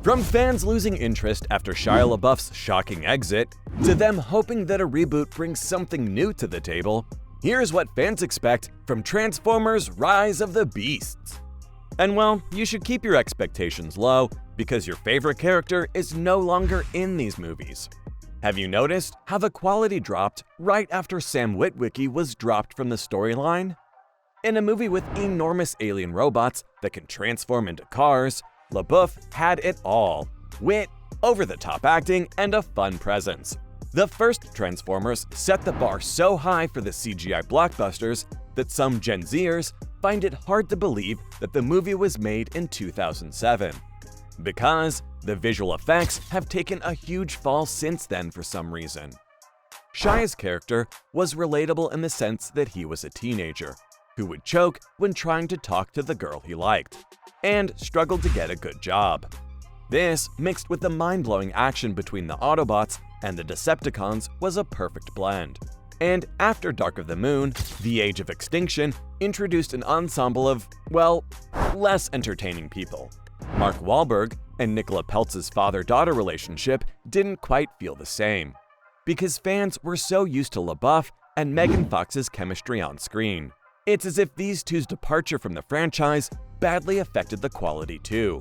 From fans losing interest after Shia LaBeouf's shocking exit, to them hoping that a reboot brings something new to the table, here's what fans expect from Transformers: Rise of the Beasts. And well, you should keep your expectations low because your favorite character is no longer in these movies. Have you noticed how the quality dropped right after Sam Witwicky was dropped from the storyline? In a movie with enormous alien robots that can transform into cars, LaBeouf had it all: wit, over-the-top acting, and a fun presence. The first Transformers set the bar so high for the CGI blockbusters that some Gen Zers find it hard to believe that the movie was made in 2007. Because the visual effects have taken a huge fall since then for some reason. Shia's character was relatable in the sense that he was a teenager who would choke when trying to talk to the girl he liked, and struggled to get a good job. This, mixed with the mind-blowing action between the Autobots and the Decepticons, was a perfect blend. And after Dark of the Moon, The Age of Extinction introduced an ensemble of, well, less entertaining people. Mark Wahlberg and Nicola Peltz's father-daughter relationship didn't quite feel the same, because fans were so used to LaBeouf and Megan Fox's chemistry on screen. It's as if these two's departure from the franchise badly affected the quality too.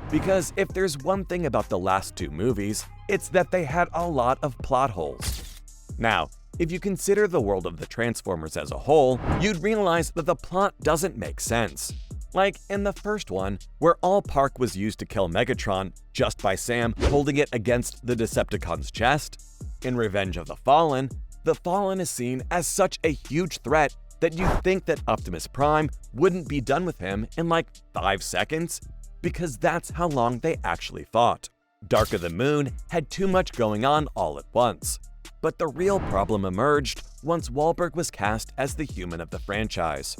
Because if there's one thing about the last two movies, it's that they had a lot of plot holes. Now, if you consider the world of the Transformers as a whole, you'd realize that the plot doesn't make sense. Like in the first one, where all Park was used to kill Megatron just by Sam holding it against the Decepticon's chest. In Revenge of the Fallen is seen as such a huge threat that you'd think that Optimus Prime wouldn't be done with him in like 5 seconds, because that's how long they actually fought. Dark of the Moon had too much going on all at once. But the real problem emerged once Wahlberg was cast as the human of the franchise.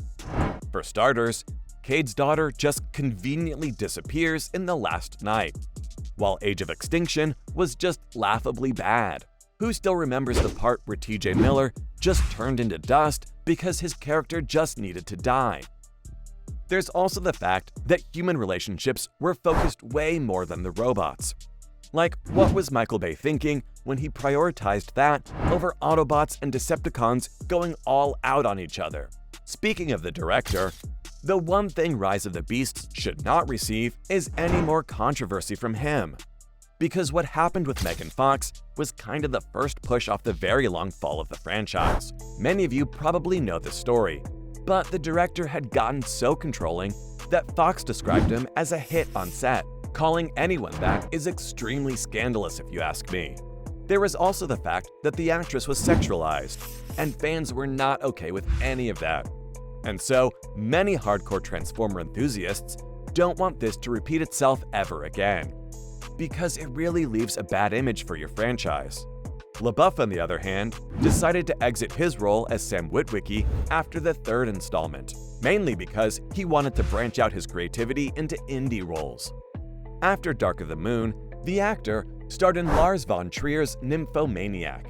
For starters, Cade's daughter just conveniently disappears in The Last Night, while Age of Extinction was just laughably bad. Who still remembers the part where TJ Miller just turned into dust because his character just needed to die? There's also the fact that human relationships were focused way more than the robots. Like, what was Michael Bay thinking when he prioritized that over Autobots and Decepticons going all out on each other? Speaking of the director, the one thing Rise of the Beasts should not receive is any more controversy from him. Because what happened with Megan Fox was kind of the first push off the very long fall of the franchise. Many of you probably know the story, but the director had gotten so controlling that Fox described him as a hit on set. Calling anyone that is extremely scandalous if you ask me. There was also the fact that the actress was sexualized, and fans were not okay with any of that. And so, many hardcore Transformer enthusiasts don't want this to repeat itself ever again, because it really leaves a bad image for your franchise. LaBeouf, on the other hand, decided to exit his role as Sam Witwicky after the third installment, mainly because he wanted to branch out his creativity into indie roles. After Dark of the Moon, the actor starred in Lars von Trier's Nymphomaniac,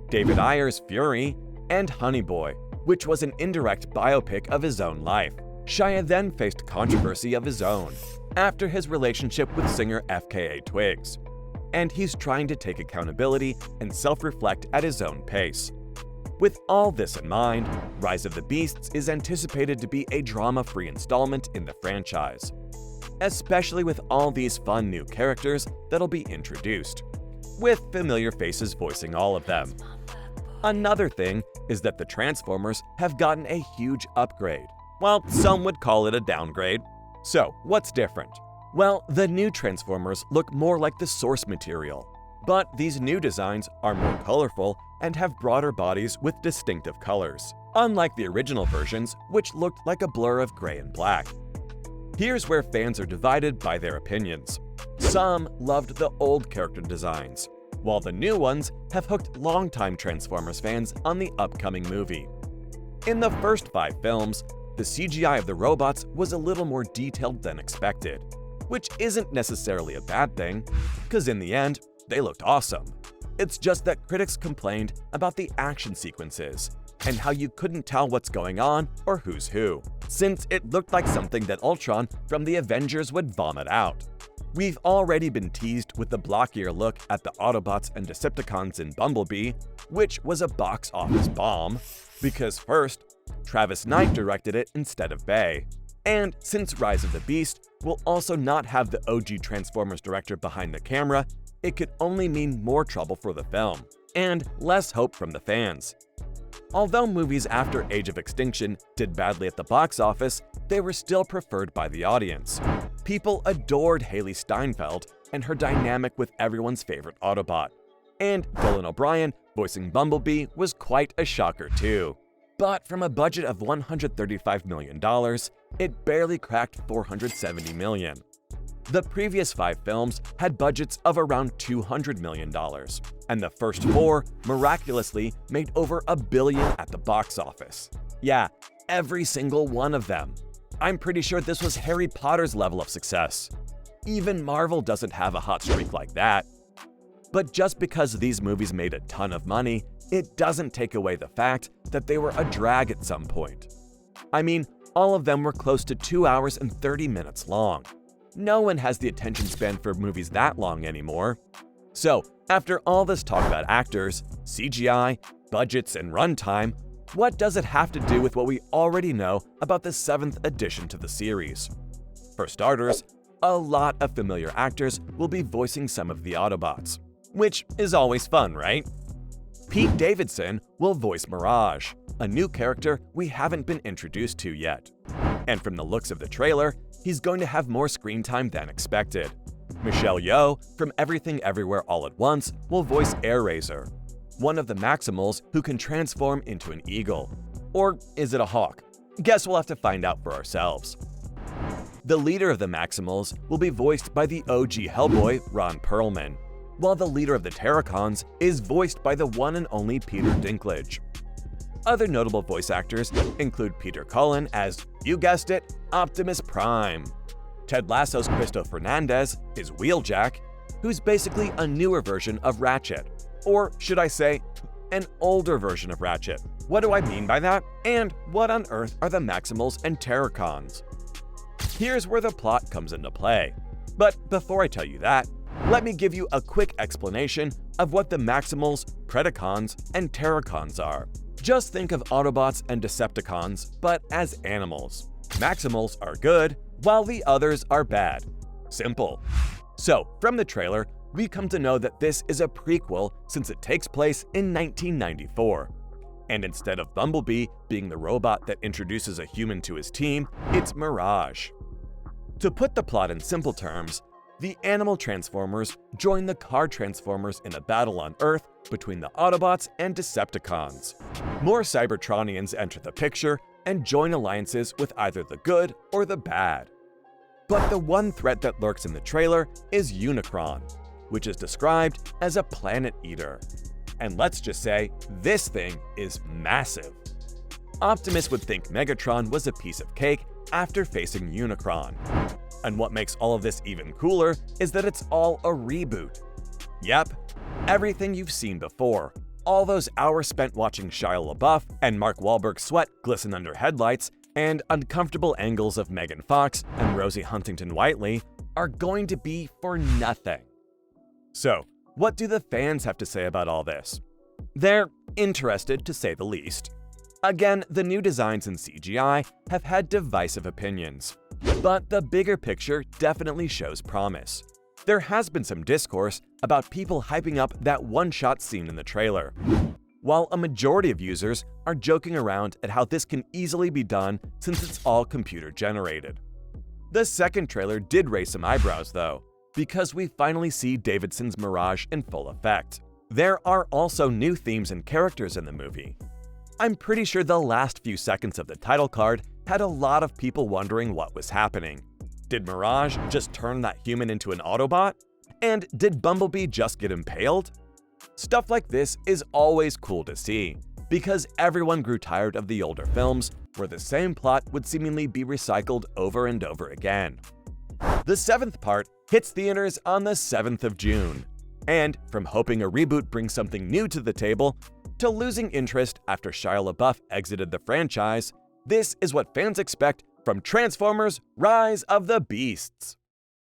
David Ayer's Fury, and Honey Boy, which was an indirect biopic of his own life. Shia then faced controversy of his own after his relationship with singer FKA Twigs, and he's trying to take accountability and self-reflect at his own pace. With all this in mind, Rise of the Beasts is anticipated to be a drama-free installment in the franchise, especially with all these fun new characters that'll be introduced, with familiar faces voicing all of them. Another thing is that the Transformers have gotten a huge upgrade. Well, some would call it a downgrade. So, what's different? Well, the new Transformers look more like the source material, but these new designs are more colorful and have broader bodies with distinctive colors, unlike the original versions, which looked like a blur of gray and black. Here's where fans are divided by their opinions. Some loved the old character designs, while the new ones have hooked longtime Transformers fans on the upcoming movie. In the first 5 films, the CGI of the robots was a little more detailed than expected, which isn't necessarily a bad thing, because in the end, they looked awesome. It's just that critics complained about the action sequences and how you couldn't tell what's going on or who's who, since it looked like something that Ultron from the Avengers would vomit out. We've already been teased with the blockier look at the Autobots and Decepticons in Bumblebee, which was a box office bomb, because first, Travis Knight directed it instead of Bay. And since Rise of the Beast will also not have the OG Transformers director behind the camera, it could only mean more trouble for the film, and less hope from the fans. Although movies after Age of Extinction did badly at the box office, they were still preferred by the audience. People adored Haley Steinfeld and her dynamic with everyone's favorite Autobot. And Dylan O'Brien voicing Bumblebee was quite a shocker too. But from a budget of $135 million, it barely cracked $470 million. The previous 5 films had budgets of around $200 million, and the first 4 miraculously made over $1 billion at the box office. Yeah, every single one of them. I'm pretty sure this was Harry Potter's level of success. Even Marvel doesn't have a hot streak like that. But just because these movies made a ton of money, it doesn't take away the fact that they were a drag at some point. I mean, all of them were close to 2 hours and 30 minutes long. No one has the attention span for movies that long anymore. So, after all this talk about actors, CGI, budgets, and runtime, what does it have to do with what we already know about the 7th edition to the series? For starters, a lot of familiar actors will be voicing some of the Autobots, which is always fun, right? Pete Davidson will voice Mirage, a new character we haven't been introduced to yet. And from the looks of the trailer, he's going to have more screen time than expected. Michelle Yeoh from Everything Everywhere All at Once will voice Airazor, one of the Maximals who can transform into an eagle. Or is it a hawk? Guess we'll have to find out for ourselves. The leader of the Maximals will be voiced by the OG Hellboy, Ron Perlman, while the leader of the Terracons is voiced by the one and only Peter Dinklage. Other notable voice actors include Peter Cullen as, you guessed it, Optimus Prime. Ted Lasso's Cristo Fernandez is Wheeljack, who's basically a newer version of Ratchet. Or should I say, an older version of Ratchet. What do I mean by that? And what on earth are the Maximals and Terracons? Here's where the plot comes into play. But before I tell you that, let me give you a quick explanation of what the Maximals, Predacons, and Terracons are. Just think of Autobots and Decepticons, but as animals. Maximals are good, while the others are bad. Simple. So, from the trailer, we come to know that this is a prequel since it takes place in 1994. And instead of Bumblebee being the robot that introduces a human to his team, it's Mirage. To put the plot in simple terms, the animal Transformers join the car Transformers in a battle on Earth between the Autobots and Decepticons. More Cybertronians enter the picture and join alliances with either the good or the bad. But the one threat that lurks in the trailer is Unicron, which is described as a planet eater. And let's just say, this thing is massive. Optimus would think Megatron was a piece of cake after facing Unicron. And what makes all of this even cooler is that it's all a reboot. Yep, everything you've seen before. All those hours spent watching Shia LaBeouf and Mark Wahlberg's sweat glisten under headlights, and uncomfortable angles of Megan Fox and Rosie Huntington-Whiteley are going to be for nothing. So, what do the fans have to say about all this? They're interested, to say the least. Again, the new designs in CGI have had divisive opinions, but the bigger picture definitely shows promise. There has been some discourse about people hyping up that one-shot scene in the trailer, while a majority of users are joking around at how this can easily be done since it's all computer-generated. The second trailer did raise some eyebrows, though, because we finally see Davidson's Mirage in full effect. There are also new themes and characters in the movie. I'm pretty sure the last few seconds of the title card had a lot of people wondering what was happening. Did Mirage just turn that human into an Autobot? And did Bumblebee just get impaled? Stuff like this is always cool to see, because everyone grew tired of the older films where the same plot would seemingly be recycled over and over again. The 7th part hits theaters on the 7th of June. And from hoping a reboot brings something new to the table, to losing interest after Shia LaBeouf exited the franchise, this is what fans expect from Transformers: Rise of the Beasts.